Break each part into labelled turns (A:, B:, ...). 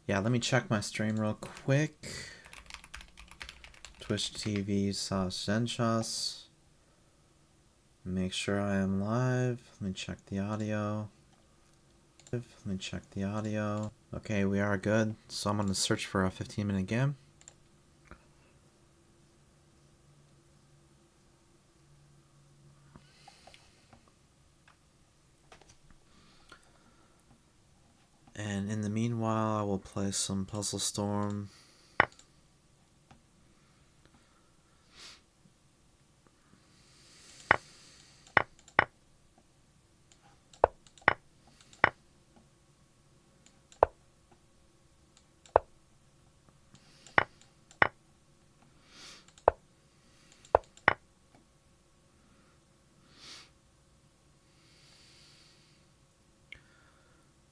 A: Yeah, let me check my stream real quick. Twitch TV /Zenchess. Make sure I am live. Let me check the audio. Okay, we are good. So I'm going to search for a 15-minute game. And in the meanwhile, I will play some Puzzle Storm.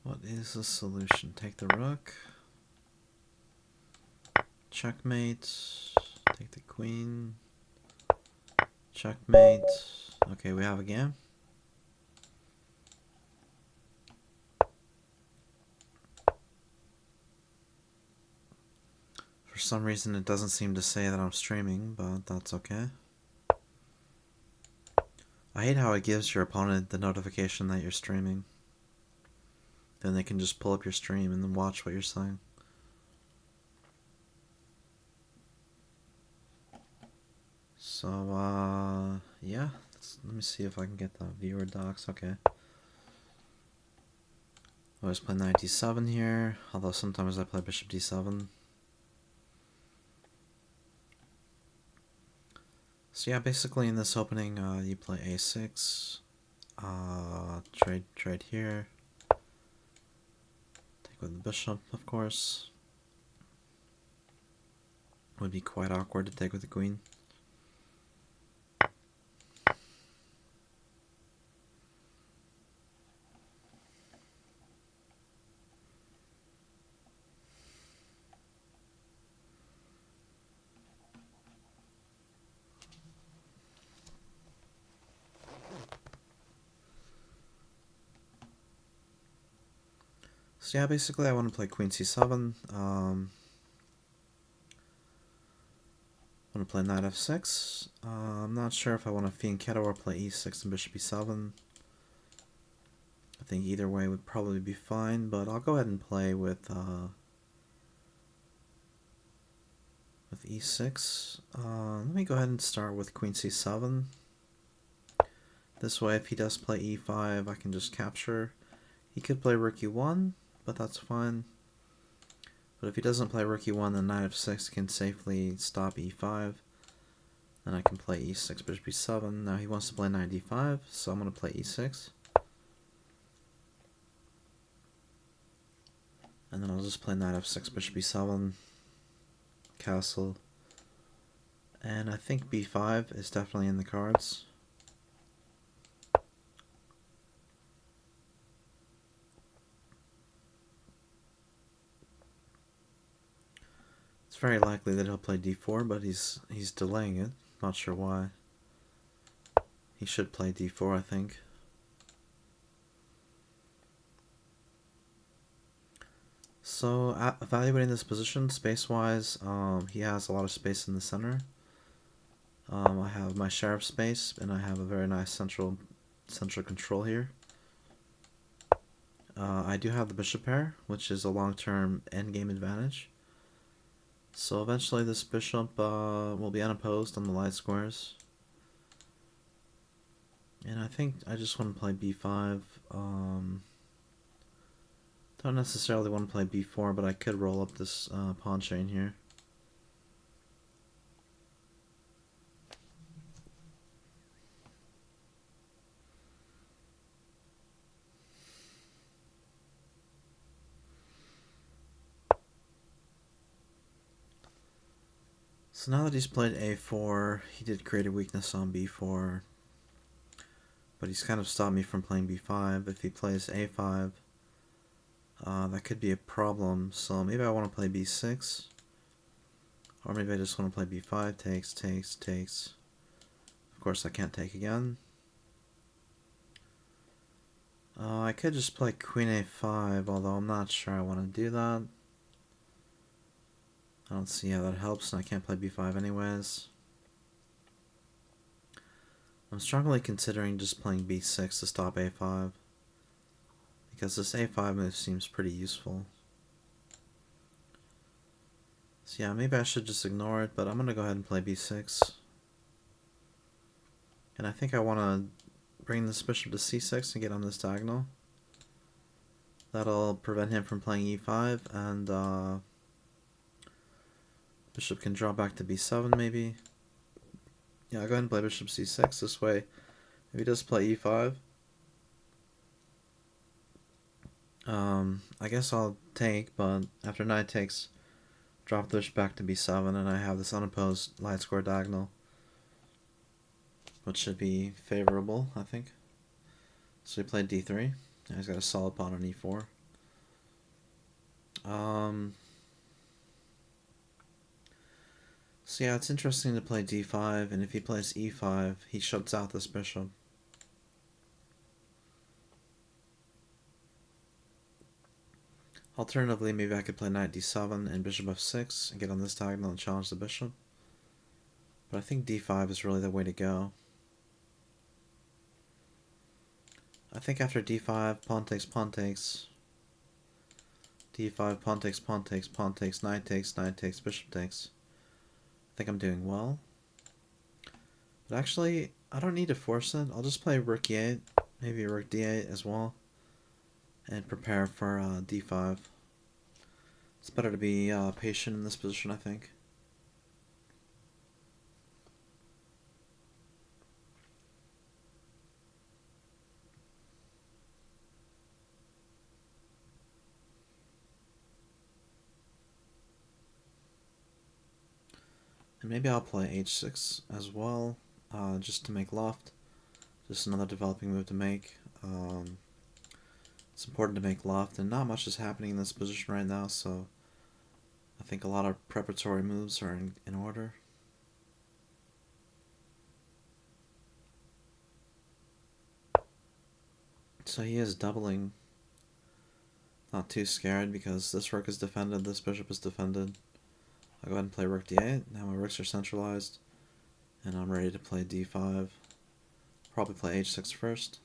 A: What is the solution? Take the rook. Checkmate. Take the queen. Checkmate. Okay, we have a game. For some reason it doesn't seem to say that I'm streaming, but that's okay. I hate how it gives your opponent the notification that you're streaming. Then they can just pull up your stream and then watch what you're saying. So, yeah. Let me see if I can get the viewer docs. Okay. I always play knight d7 here, although sometimes I play bishop d7. So yeah, basically in this opening, you play a6, trade here, take with the bishop, of course. Would be quite awkward to take with the queen. So yeah, basically I want to play queen c7. I want to play knight f6. I'm not sure if I want to fianchetto or play e6 and bishop e7. I think either way would probably be fine, but I'll go ahead and play with e6. Let me go ahead and start with queen c7. This way, if he does play e5, I can just capture. He could play rook e1, but that's fine. But if he doesn't play rook e1, then knight f6 can safely stop e5. Then I can play e6, bishop e7. Now he wants to play knight d5, so I'm going to play e6. And then I'll just play knight f6, bishop e7, castle. And I think b5 is definitely in the cards. It's very likely that he'll play d4, but he's delaying it. Not sure why. He should play d4, I think. So, evaluating this position, space-wise, he has a lot of space in the center. I have my share of space, and I have a very nice central control here. I do have the bishop pair, which is a long-term endgame advantage. So eventually this bishop will be unopposed on the light squares. And I think I just want to play b5. Don't necessarily want to play b4, but I could roll up this pawn chain here. So now that he's played a4, he did create a weakness on b4, but he's kind of stopped me from playing b5. If he plays a5, that could be a problem, so maybe I want to play b6, or maybe I just want to play b5, takes. Of course I can't take again. I could just play queen a5, although I'm not sure I want to do that. I don't see how that helps, and I can't play b5 anyways. I'm strongly considering just playing b6 to stop a5, because this a5 move seems pretty useful. So yeah, maybe I should just ignore it, but I'm going to go ahead and play b6. And I think I want to bring this bishop to c6 and get on this diagonal. That'll prevent him from playing e5, and bishop can draw back to b7 maybe. Yeah, I'll go ahead and play bishop c6 this way. If he does play e5, I guess I'll take, but after knight takes, drop the bishop back to b7, and I have this unopposed light square diagonal, which should be favorable, I think. So he played d3. Now he's got a solid pawn on e4. So yeah, it's interesting to play d5, and if he plays e5, he shuts out this bishop. Alternatively, maybe I could play knight d7 and bishop f6 and get on this diagonal and challenge the bishop. But I think d5 is really the way to go. I think after d5, pawn takes, d5, pawn takes, knight takes, bishop takes. I think I'm doing well. But actually, I don't need to force it. I'll just play rook e8, maybe rook d8 as well, and prepare for d5. It's better to be patient in this position, I think. And maybe I'll play h6 as well, just to make loft. Just another developing move to make. It's important to make loft, and not much is happening in this position right now, so I think a lot of preparatory moves are in order. So he is doubling. Not too scared, because this rook is defended, this bishop is defended. I'll go ahead and play rook d8. Now my rooks are centralized, and I'm ready to play d5. Probably play h6 first.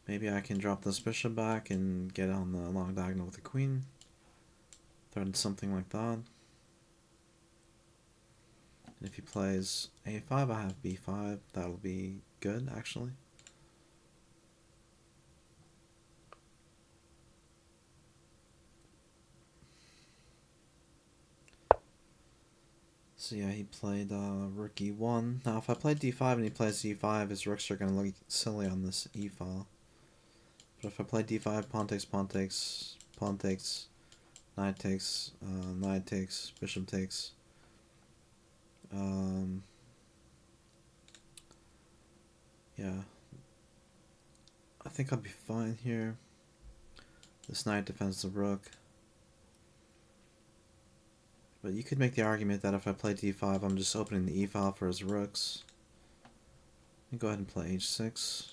A: Maybe I can drop this bishop back and get on the long diagonal with the queen. Threaten something like that. And if he plays a5, I have b5. That'll be good, actually. So yeah, he played rook e1. Now if I play d5 and he plays e5, his rooks are going to look silly on this e file. But if I play d5, pawn takes, knight takes, bishop takes. Yeah, I think I'll be fine here. This knight defends the rook. But you could make the argument that if I play d5, I'm just opening the e file for his rooks. Go ahead and play h6.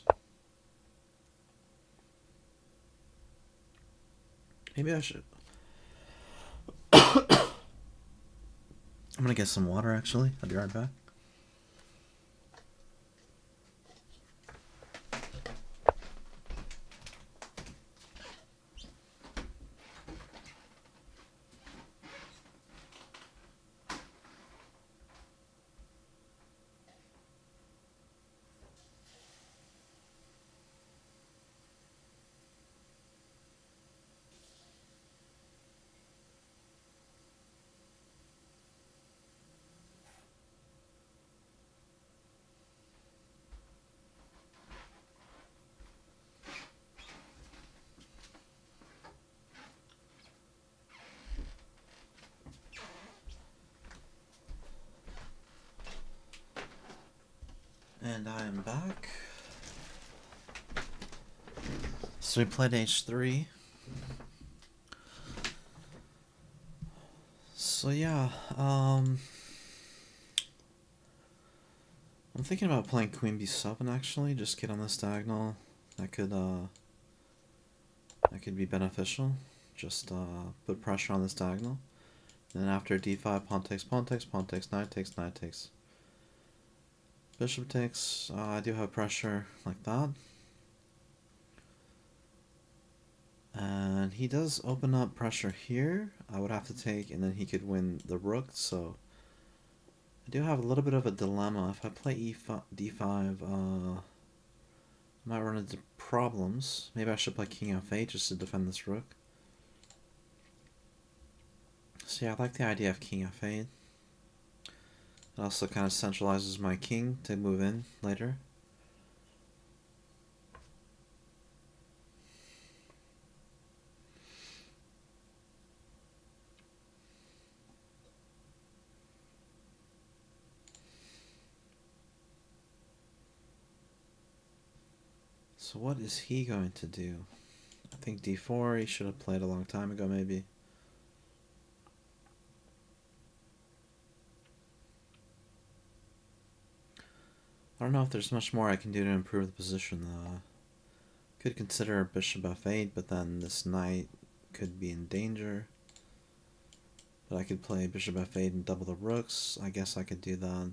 A: Maybe I should. I'm gonna get some water, actually. I'll be right back. And I am back. So we played h3. So yeah, I'm thinking about playing queen b7 actually. Just get on this diagonal. That could be beneficial. Just put pressure on this diagonal. And then after d5, pawn takes, pawn takes, pawn takes, knight takes, knight takes. Bishop takes. I do have pressure like that. And he does open up pressure here. I would have to take, and then he could win the rook, so I do have a little bit of a dilemma. If I play d5, I might run into problems. Maybe I should play king f8 just to defend this rook. So yeah, I like the idea of king f8. It also kind of centralizes my king to move in later. So what is he going to do? I think d4 he should have played a long time ago maybe. I don't know if there's much more I can do to improve the position. Could consider bishop f8, but then this knight could be in danger. But I could play bishop f8 and double the rooks. I guess I could do that.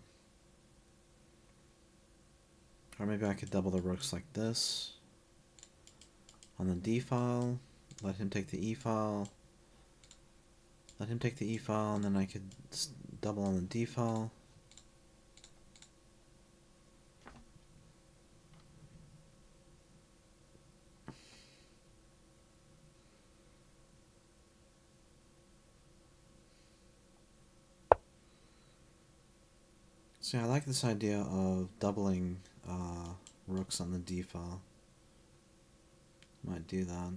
A: Or maybe I could double the rooks like this. On the d file, let him take the e file. Let him take the e file, and then I could double on the d file. So yeah, I like this idea of doubling rooks on the d file. Might do that.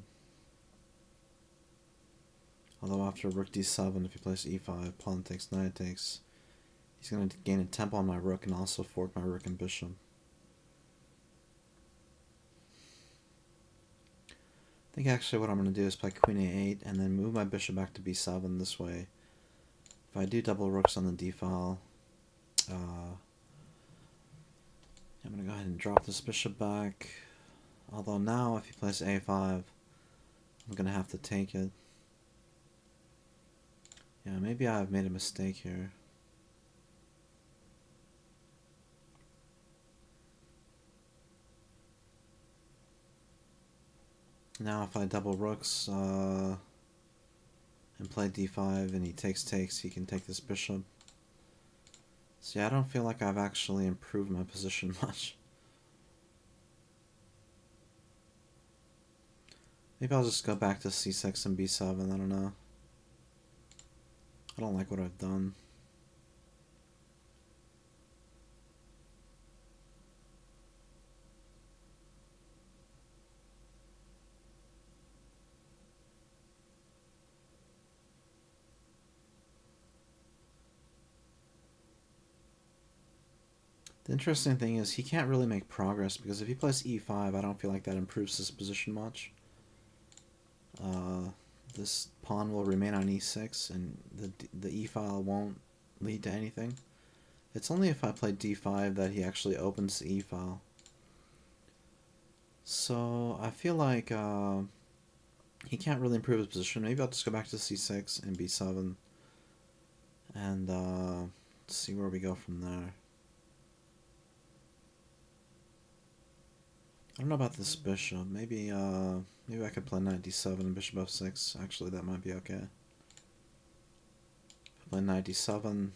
A: Although after rook d7, if he plays e5, pawn takes, knight takes, he's going to gain a tempo on my rook and also fork my rook and bishop. I think actually what I'm going to do is play queen a8 and then move my bishop back to b7 this way. If I do double rooks on the d file, I'm going to go ahead and drop this bishop back. Although now if he plays a5, I'm going to have to take it. Yeah, maybe I've made a mistake here. Now if I double rooks and play d5 and he takes, he can take this bishop. See, I don't feel like I've actually improved my position much. Maybe I'll just go back to c6 and b7, I don't know. I don't like what I've done. The interesting thing is he can't really make progress because if he plays e5, I don't feel like that improves his position much. This pawn will remain on e6 and the e file won't lead to anything. It's only if I play d5 that he actually opens the e file. So I feel like he can't really improve his position. Maybe I'll just go back to c6 and b7 and see where we go from there. I don't know about this bishop. Maybe I could play knight d7 and bishop f6. Actually, that might be okay. If I play knight d7,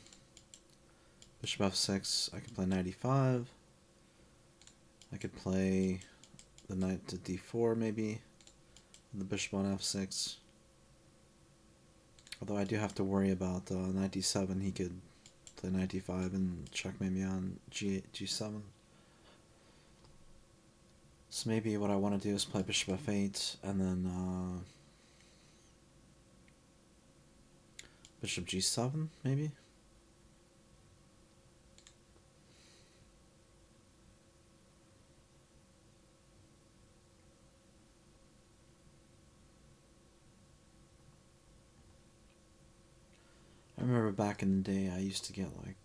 A: bishop f6, I could play knight e5. I could play the knight to d4 maybe, the bishop on f6. Although I do have to worry about knight d7. He could play knight d5 and check maybe on g7. So maybe what I want to do is play bishop f8 and then bishop g7 maybe. I remember back in the day I used to get like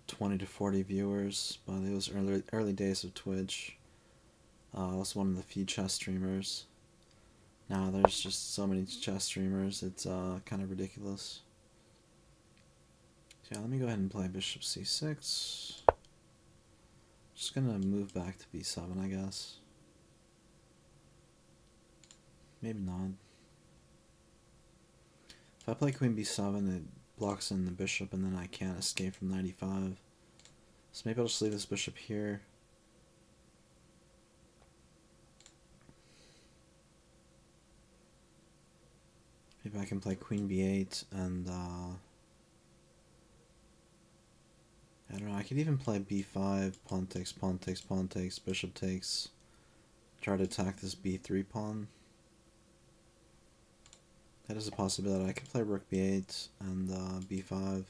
A: 20 to 40 viewers, but it was early days of Twitch. I was one of the few chess streamers. Now there's just so many chess streamers, it's kind of ridiculous. So yeah, let me go ahead and play bishop c6. Just gonna move back to b7, I guess. Maybe not. If I play queen b7, it blocks in the bishop, and then I can't escape from 95. So maybe I'll just leave this bishop here. Maybe I can play queen b8, and I don't know, I could even play b5, pawn takes, pawn takes, pawn takes, bishop takes. Try to attack this b3 pawn. That is a possibility. I could play rook b8 and b5.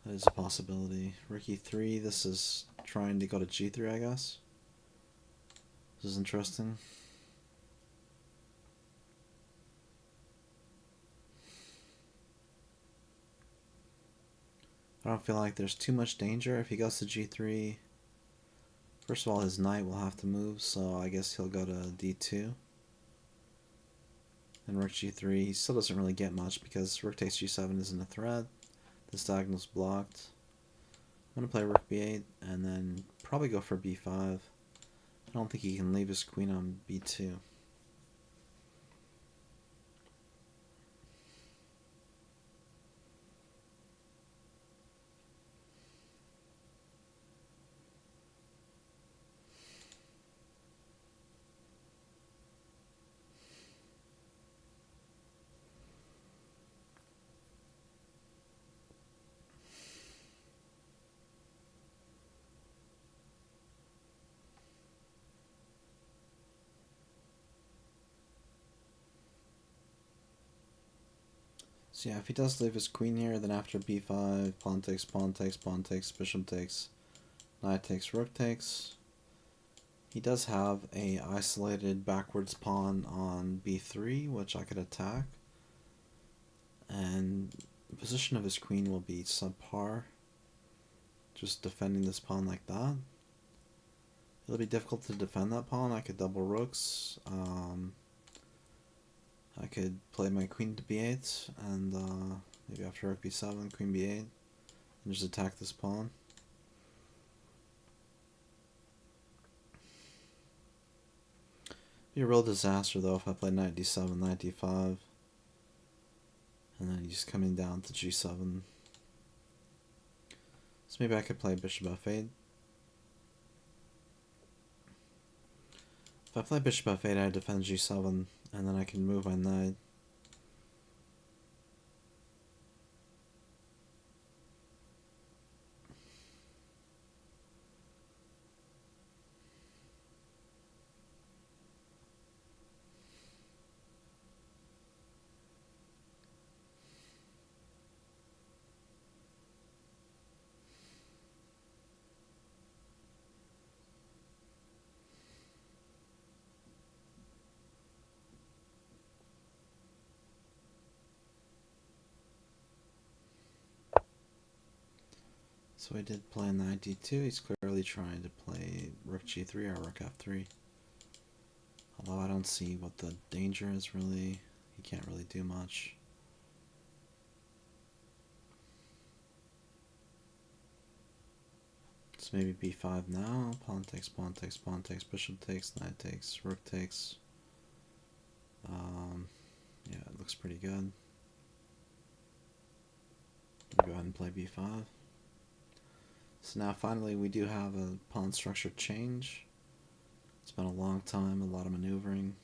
A: That is a possibility. Rook e3, this is trying to go to g3, I guess. This is interesting. I don't feel like there's too much danger if he goes to g3. First of all, his knight will have to move, so I guess he'll go to d2. And rook g3, he still doesn't really get much because rook takes g7 isn't a threat. This diagonal's blocked. I'm going to play rook b8 and then probably go for b5. I don't think he can leave his queen on b2. So yeah, if he does leave his queen here, then after b5, pawn takes, pawn takes, pawn takes, bishop takes, knight takes, rook takes. He does have a isolated backwards pawn on b3, which I could attack. And the position of his queen will be subpar. Just defending this pawn like that. It'll be difficult to defend that pawn. I could double rooks. I could play my queen to b8, and maybe after rook b7, queen b8, and just attack this pawn. Be a real disaster though if I play knight d7, knight d5, and then he's coming down to g7. So maybe I could play bishop f8. If I play bishop f8, I defend g7, and then I can move my knight. So he did play knight d2. He's clearly trying to play rook g3 or rook f3. Although I don't see what the danger is really. He can't really do much. So maybe b5 now. Pawn takes, pawn takes, pawn takes, bishop takes, knight takes, rook takes. Yeah, it looks pretty good. I'll go ahead and play b5. So now finally we do have a pawn structure change. It's been a long time, a lot of maneuvering.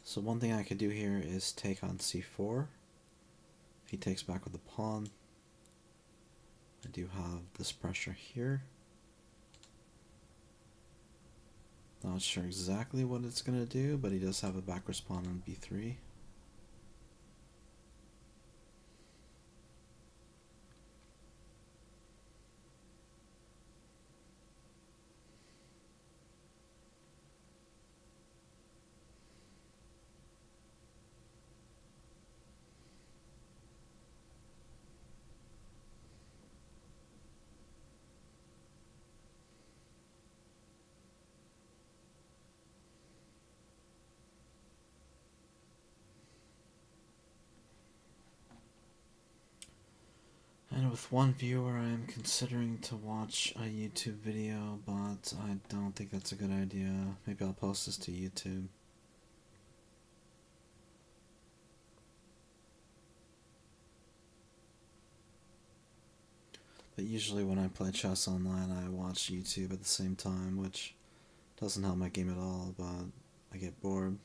A: So one thing I could do here is take on c4. If he takes back with the pawn, I do have this pressure here. Not sure exactly what it's going to do, but he does have a backwards pawn on b3. And with one viewer, I am considering to watch a YouTube video, but I don't think that's a good idea. Maybe I'll post this to YouTube. But usually when I play chess online, I watch YouTube at the same time, which doesn't help my game at all, but I get bored.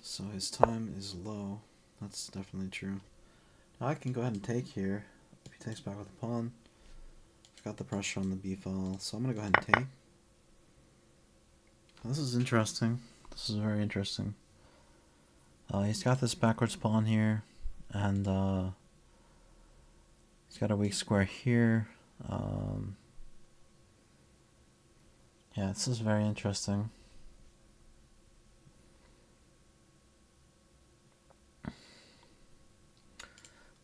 A: So his time is low. That's definitely true. Now I can go ahead and take here. If he takes back with a pawn, I've got the pressure on the b file, so I'm going to go ahead and take. This is interesting. This is very interesting. He's got this backwards pawn here, and he's got a weak square here. Yeah, this is very interesting.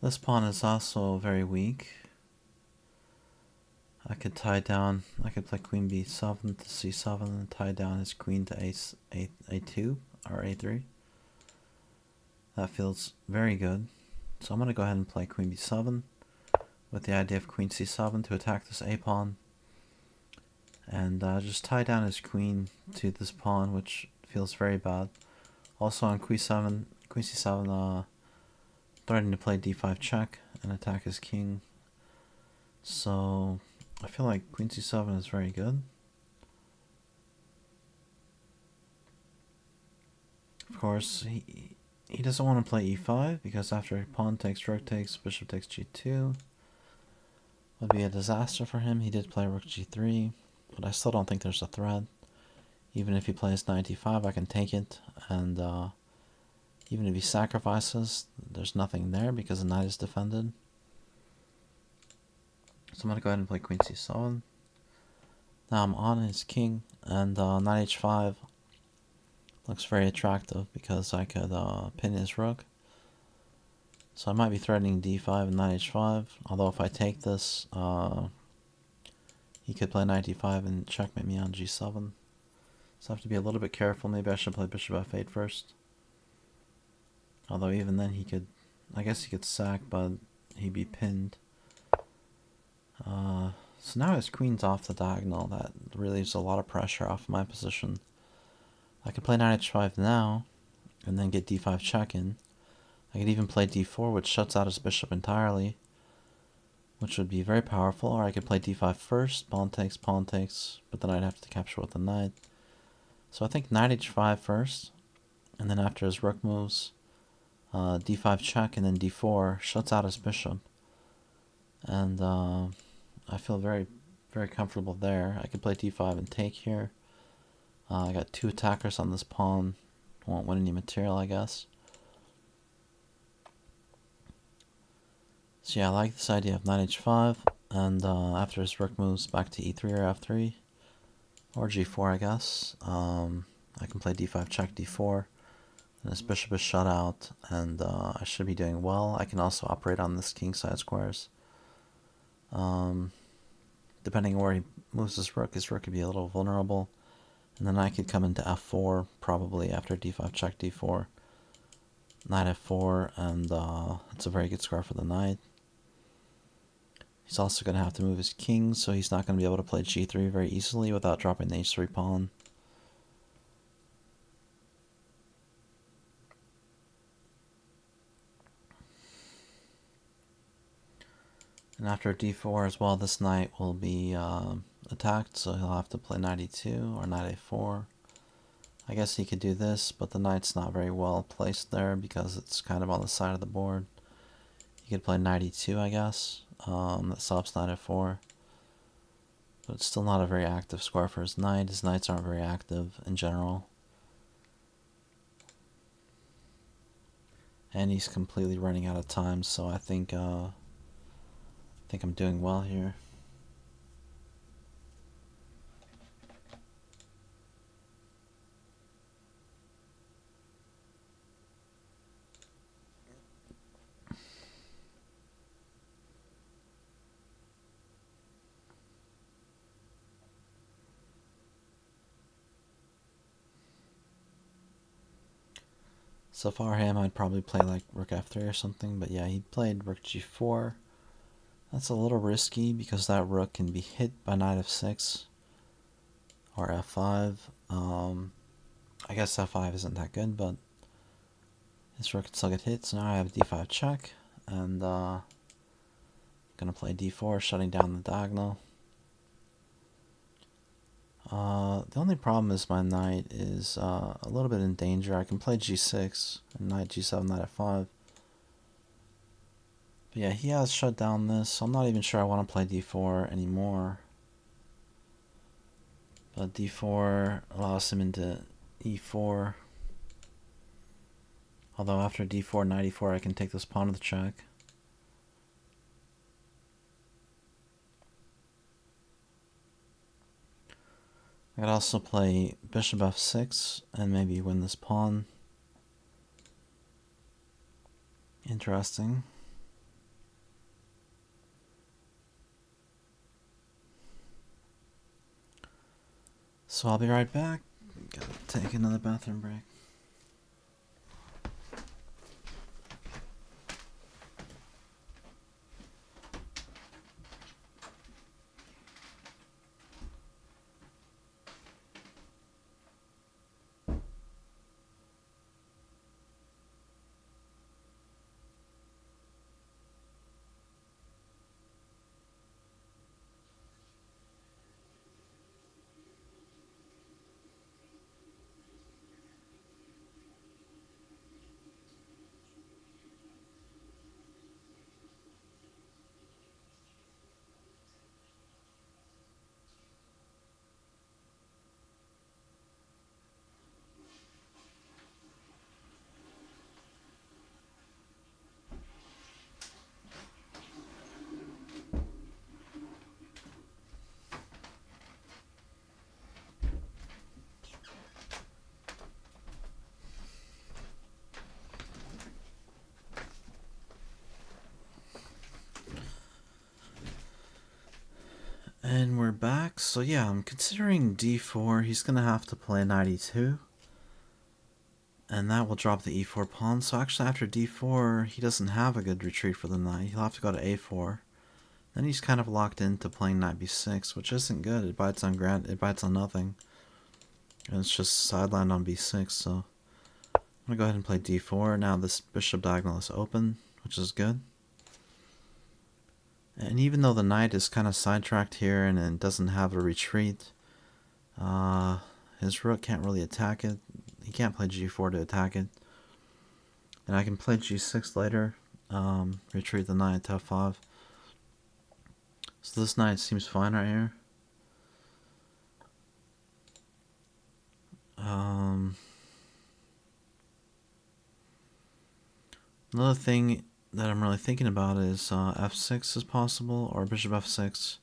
A: This pawn is also very weak. I could tie down, I could play queen b7 to c7 and tie down his queen to a2 or a3. That feels very good. So I'm going to go ahead and play queen b7 with the idea of queen c7 to attack this a pawn. And just tie down his queen to this pawn, which feels very bad. Also on queen c7, threatening to play d5 check and attack his king. So I feel like queen c7 is very good. Of course, he doesn't want to play e5 because after pawn takes, rook takes, bishop takes g2 would be a disaster for him. He did play rook g3, but I still don't think there's a threat. Even if he plays knight e5, I can take it, and even if he sacrifices, there's nothing there because the knight is defended. So I'm going to go ahead and play queen c7. Now I'm on his king, and knight h5 looks very attractive because I could pin his rook. So I might be threatening d5 and knight h5, although if I take this, he could play knight d5 and checkmate me on g7. So I have to be a little bit careful. Maybe I should play bishop f8 first. Although even then he could, I guess he could sack, but he'd be pinned. So now his queen's off the diagonal. That relieves a lot of pressure off my position. I could play knight h5 now, and then get d5 check in. I could even play d4, which shuts out his bishop entirely, which would be very powerful. Or I could play d5 first, pawn takes, but then I'd have to capture with the knight. So I think knight h5 first, and then after his rook moves, d5 check, and then d4 shuts out his bishop. And I feel very, very comfortable there. I could play d5 and take here. I got two attackers on this pawn. Won't win any material, I guess. So yeah, I like this idea of knight h5, and after his rook moves back to e3 or f3, or g4, I guess, I can play d5 check d4, and his bishop is shut out, and I should be doing well. I can also operate on this kingside squares. Depending on where he moves his rook could be a little vulnerable, and then I could come into f4, probably after d5 check d4, knight f4, and it's a very good square for the knight. He's also going to have to move his king, so he's not going to be able to play g3 very easily without dropping the h3 pawn. And after d4 as well, this knight will be attacked, so he'll have to play knight e2 or knight a4. I guess he could do this, but the knight's not very well placed there because it's kind of on the side of the board. He could play knight e2, I guess. That stops knight f4. But it's still not a very active square for his knight. His knights aren't very active in general. And he's completely running out of time, so I think I'm doing well here. So for him, I'd probably play like rook f3 or something, but yeah, he played rook g4. That's a little risky because that rook can be hit by knight f6 or f5. I guess f5 isn't that good, but his rook can still get hit. So now I have d5 check, and gonna play d4, shutting down the diagonal. The only problem is my knight is a little bit in danger. I can play g6 and knight g7, knight f5. But yeah, he has shut down this, so I'm not even sure I want to play d4 anymore. But d4 allows him into e4. Although after d4, knight e4, I can take this pawn to the check. I could also play bishop f6 and maybe win this pawn. Interesting. So I'll be right back. Gotta take another bathroom break. And we're back. So yeah, I'm considering d4. He's going to have to play knight e2. And that will drop the e4 pawn. So actually after d4, he doesn't have a good retreat for the knight. He'll have to go to a4. Then he's kind of locked into playing knight b6, which isn't good. It bites on nothing. And it's just sidelined on b6, so I'm going to go ahead and play d4. Now this bishop diagonal is open, which is good. And even though the knight is kind of sidetracked here and it doesn't have a retreat, his rook can't really attack it. He can't play g4 to attack it. And I can play g6 later, retreat the knight to f5. So this knight seems fine right here. Another thing that I'm really thinking about is f6 is possible, or bishop f6.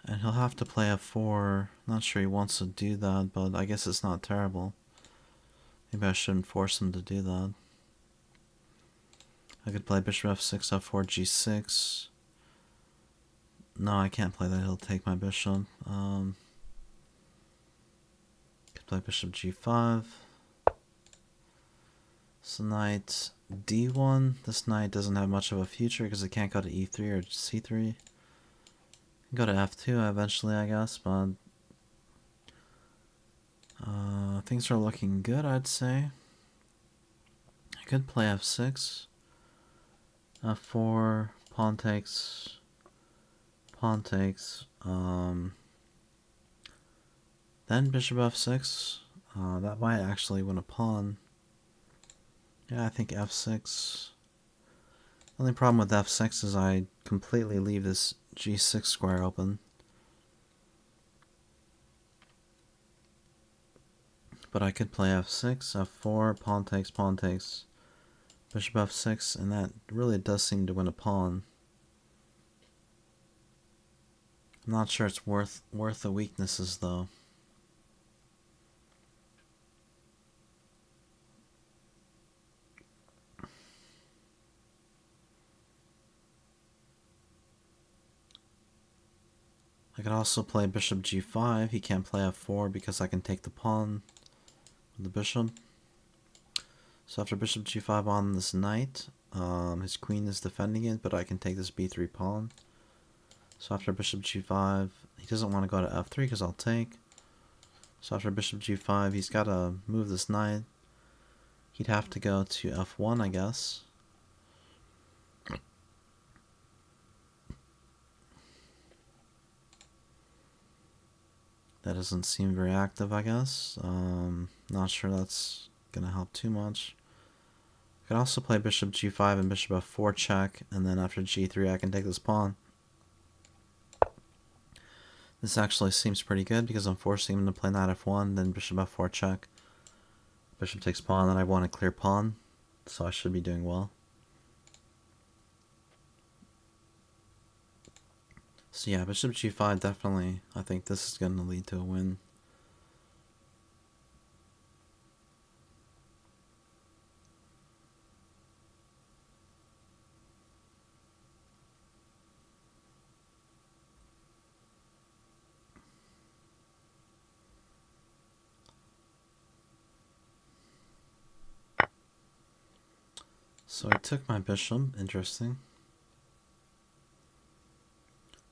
A: And he'll have to play f4. Not sure he wants to do that, but I guess it's not terrible. Maybe I shouldn't force him to do that. I could play bishop f6, f4, g6. No, I can't play that. He'll take my bishop. Could play bishop g5. So knight d1. This knight doesn't have much of a future because it can't go to e3 or c3. Go to f2 eventually, I guess, but things are looking good, I'd say. I could play f6, f4, pawn takes, then bishop f6. That might actually win a pawn. Yeah, I think f6 The only problem with f6 is I completely leave this g6 square open. But I could play f6, f4, pawn takes, bishop f6, and that really does seem to win a pawn. I'm not sure it's worth the weaknesses though. I could also play bishop g5. He can't play f4 because I can take the pawn with the bishop. So after bishop g5 on this knight, his queen is defending it, but I can take this b3 pawn. So after bishop g5, he doesn't want to go to f3 because I'll take. So after bishop g5, he's got to move this knight. He'd have to go to f1, I guess. That doesn't seem very active, I guess. Not sure that's going to help too much. I could also play bishop g5 and bishop f4 check, and then after g3 I can take this pawn. This actually seems pretty good because I'm forcing him to play knight f1, then bishop f4 check. Bishop takes pawn, and I want a clear pawn, so I should be doing well. So yeah, bishop g5 definitely, I think this is going to lead to a win. So I took my bishop, interesting.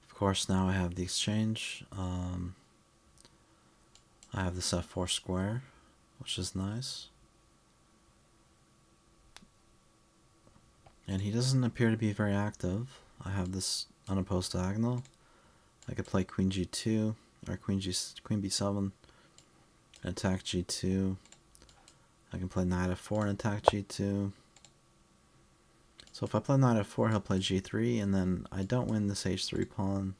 A: Of course, now I have the exchange. I have this f4 square, which is nice. And he doesn't appear to be very active. I have this unopposed diagonal. I could play queen g2, or queen b7, and attack g2. I can play knight f4 and attack g2. So if I play knight f4, he'll play g3, and then I don't win this h3 pawn.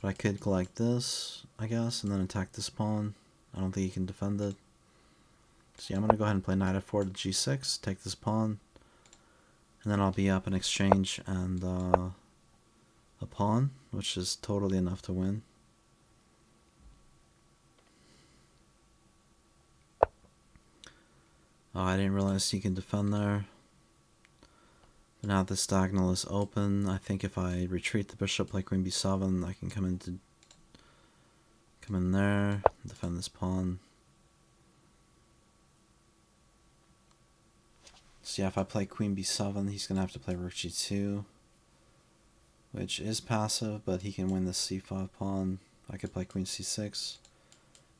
A: But I could go like this, I guess, and then attack this pawn. I don't think he can defend it. So yeah, I'm going to go ahead and play knight f4 to g6, take this pawn, and then I'll be up in exchange and a pawn, which is totally enough to win. Oh, I didn't realize he can defend there. But now this diagonal is open. I think if I retreat the bishop, play queen b7, I can come in there, defend this pawn. So yeah, if I play queen b7, he's going to have to play rook g2, which is passive, but he can win this c5 pawn. I could play queen c6.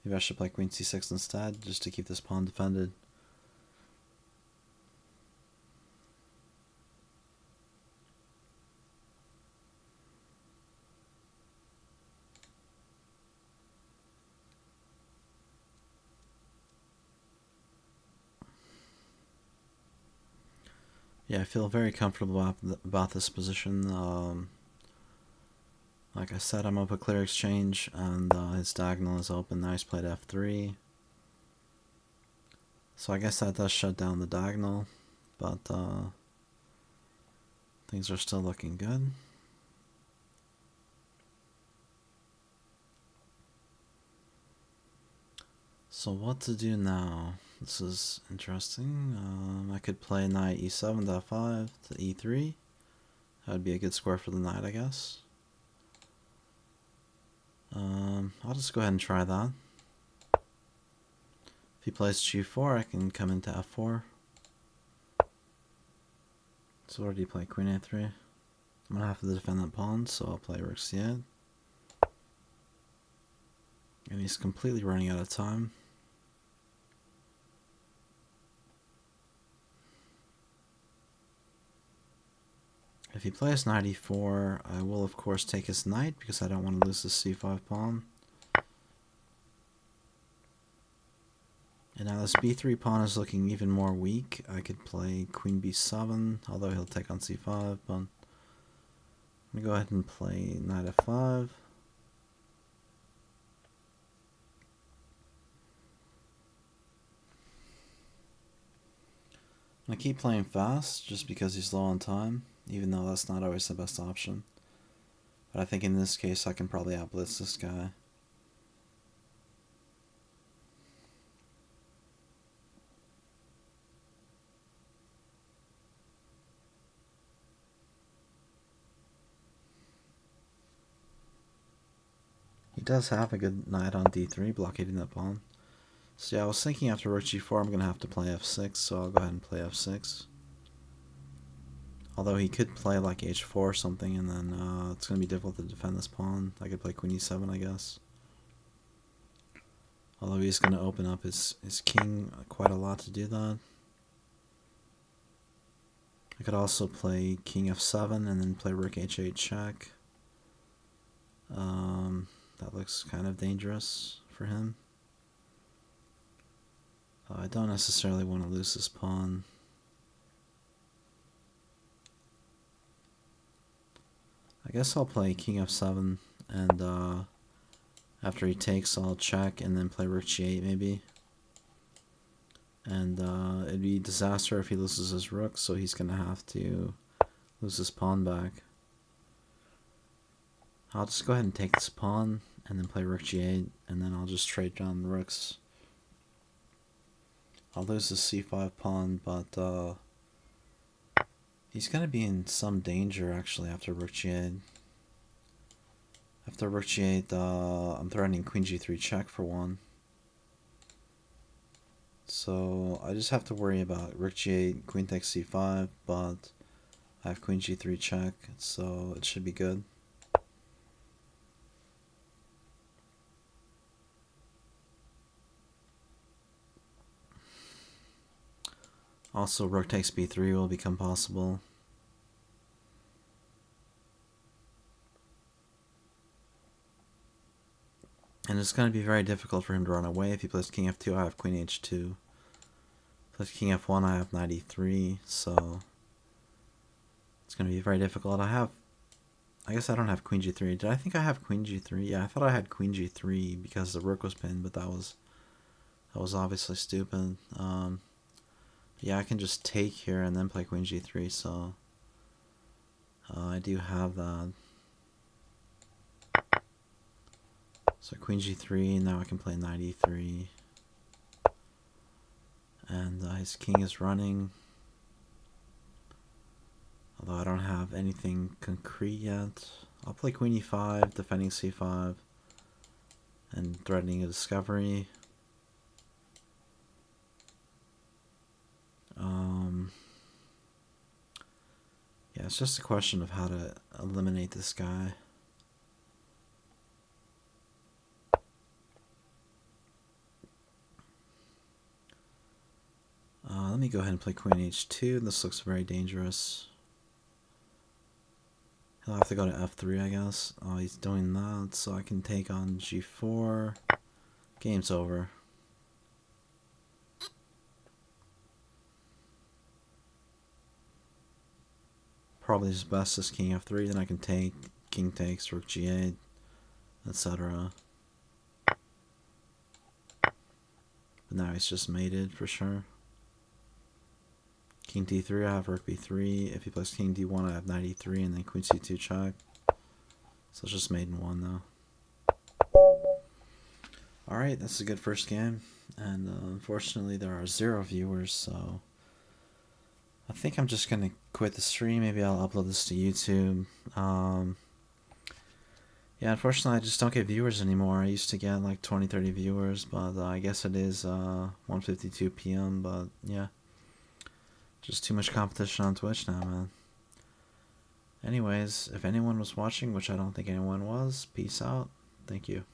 A: Maybe I should play queen c6 instead, just to keep this pawn defended. Yeah, I feel very comfortable about this position. Like I said, I'm up a clear exchange, and his diagonal is open. Now he's played f3. So I guess that does shut down the diagonal, but things are still looking good. So what to do now? This is interesting. I could play knight e7 to f5 to e3. That would be a good square for the knight, I guess. I'll just go ahead and try that. If he plays g4, I can come into f4. So what did he play? Queen a3. I'm going to have to defend that pawn, so I'll play rook c8. And he's completely running out of time. If he plays knight e4, I will of course take his knight because I don't want to lose the c5 pawn. And now this b3 pawn is looking even more weak. I could play queen b7, although he'll take on c5, but I'm going to go ahead and play knight f5. I keep playing fast just because he's low on time, even though that's not always the best option. But I think in this case I can probably outblitz this guy. He does have a good knight on d3, blockading that pawn. So yeah, I was thinking after rook g4 I'm going to have to play f6, so I'll go ahead and play f6. Although he could play like h4 or something, and then it's going to be difficult to defend this pawn. I could play queen e7, I guess. Although he's going to open up his king quite a lot to do that. I could also play king f7 and then play rook h8 check. That looks kind of dangerous for him. I don't necessarily want to lose this pawn. I guess I'll play king f7, and after he takes I'll check and then play rook g8 maybe. And it'd be a disaster if he loses his rook, so he's going to have to lose his pawn back. I'll just go ahead and take this pawn and then play rook g8, and then I'll just trade down the rooks. I'll lose the c5 pawn, but he's going to be in some danger actually after rook g8. After rook g8, I'm threatening queen g3 check for one. So I just have to worry about rook g8, queen takes c5, but I have queen g3 check, so it should be good. Also, rook takes b3 will become possible. And it's going to be very difficult for him to run away. If he plays king f2, I have queen h2. If he plays king f1, I have knight e3, so it's going to be very difficult. I guess I don't have queen g3. Did I think I have queen g3? Yeah, I thought I had queen g3 because the rook was pinned, but that was obviously stupid. Yeah, I can just take here and then play queen g3, so I do have that. So queen g3, now I can play knight e3. And his king is running. Although I don't have anything concrete yet. I'll play queen e5, defending c5, and threatening a discovery. Yeah, it's just a question of how to eliminate this guy. Let me go ahead and play queen h2. This looks very dangerous. He'll have to go to f3, I guess. Oh, he's doing that, so I can take on g4. Game's over. Probably his best is king f3, then I can take, king takes, rook g8, etc. But now he's just mated for sure. King d3, I have rook b3. If he plays king d1, I have knight e3, and then queen c2 check. So it's just mate in one though. Alright, that's a good first game. And unfortunately there are 0 viewers, so I think I'm just going to quit the stream. Maybe I'll upload this to YouTube. Yeah, unfortunately I just don't get viewers anymore. I used to get like 20-30 viewers, but I guess it is 1:52 p.m. But yeah, just too much competition on Twitch now, man. Anyways, if anyone was watching, which I don't think anyone was, peace out. Thank you.